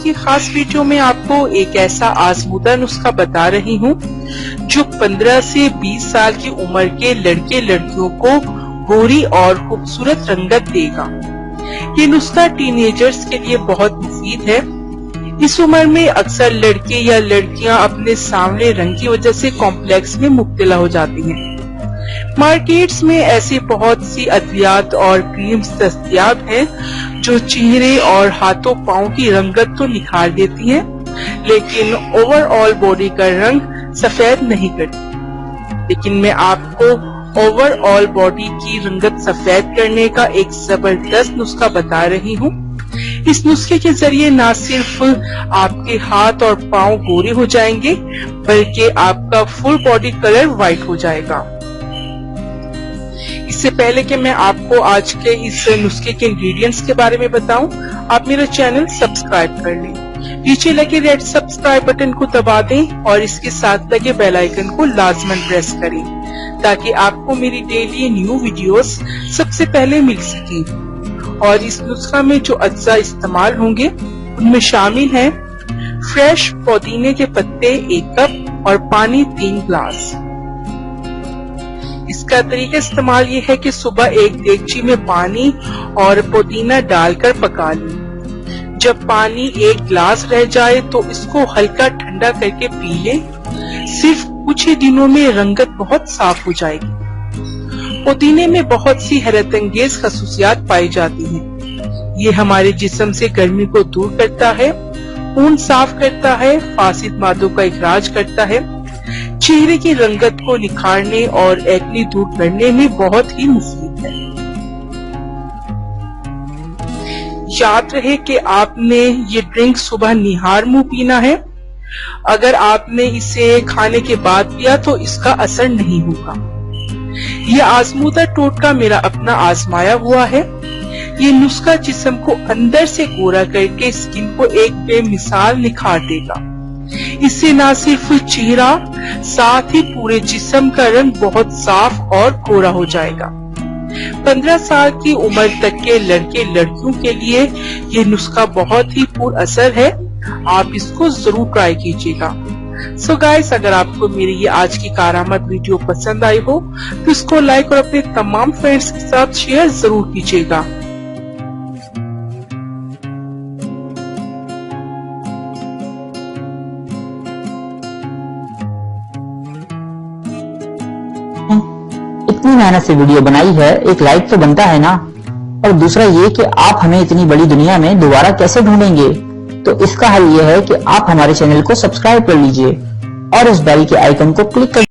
की खास वीडियो में आपको एक ऐसा आजमूदा नुस्खा बता रही हूँ जो 15 से 20 साल की उम्र के लड़के लड़कियों को गोरी और खूबसूरत रंगत देगा। ये नुस्खा टीनेजर्स के लिए बहुत मुफीद है। इस उम्र में अक्सर लड़के या लड़कियां अपने सांवले रंग की वजह से कॉम्प्लेक्स में मुब्तला हो जाती हैं। मार्केट्स में ऐसी बहुत सी अद्वियात और क्रीम्स दस्तयाब हैं जो चेहरे और हाथों पांव की रंगत तो निखार देती हैं, लेकिन ओवरऑल बॉडी का रंग सफेद नहीं करती। लेकिन मैं आपको ओवरऑल बॉडी की रंगत सफेद करने का एक जबरदस्त नुस्खा बता रही हूँ। इस नुस्खे के जरिए न सिर्फ आपके हाथ और पांव गोरे हो जाएंगे, बल्कि आपका फुल बॉडी कलर व्हाइट हो जाएगा। इससे पहले कि मैं आपको आज के इस नुस्खे के इंग्रेडिएंट्स के बारे में बताऊं, आप मेरा चैनल सब्सक्राइब कर लें। नीचे लगे रेड सब्सक्राइब बटन को दबा दें और इसके साथ लगे बेल आइकन को लाजमन प्रेस करें ताकि आपको मेरी डेली न्यू वीडियोस सबसे पहले मिल सके। और इस नुस्खा में जो अज्जा इस्तेमाल होंगे उनमें शामिल हैं फ्रेश पुदीने के पत्ते 1 कप और पानी 3 ग्लास। इसका तरीका इस्तेमाल ये है कि सुबह एक देगची में पानी और पुदीना डालकर पका लें। जब पानी 1 गिलास रह जाए तो इसको हल्का ठंडा करके पी लें। सिर्फ कुछ ही दिनों में रंगत बहुत साफ हो जाएगी। पुदीने में बहुत सी हैरतअंगेज खसूसियात पाई जाती हैं। ये हमारे जिस्म से गर्मी को दूर करता है, खून साफ करता है, फासिद मादों का इखराज करता है, चेहरे की रंगत को निखारने और एक्ने दूर करने में बहुत ही मुफीद है। याद रहे कि आपने ये ड्रिंक सुबह निहार मुंह पीना है। अगर आपने इसे खाने के बाद पिया तो इसका असर नहीं होगा। ये आजमूदा टोटका मेरा अपना आजमाया हुआ है। ये नुस्खा जिस्म को अंदर से गोरा करके स्किन को एक बेमिसाल निखार देगा। इससे न सिर्फ चेहरा, साथ ही पूरे जिस्म का रंग बहुत साफ और गोरा हो जाएगा। 15 साल की उम्र तक के लड़के लड़कियों के लिए ये नुस्खा बहुत ही पुर असर है। आप इसको जरूर ट्राई कीजिएगा। सो गाइस, अगर आपको मेरी ये आज की कारामद वीडियो पसंद आई हो तो इसको लाइक और अपने तमाम फ्रेंड्स के साथ शेयर जरूर कीजिएगा। इतनी मेहनत से वीडियो बनाई है, एक लाइक तो बनता है ना। और दूसरा ये कि आप हमें इतनी बड़ी दुनिया में दोबारा कैसे ढूंढेंगे, तो इसका हल ये है कि आप हमारे चैनल को सब्सक्राइब कर लीजिए और उस बेल के आइकन को क्लिक कर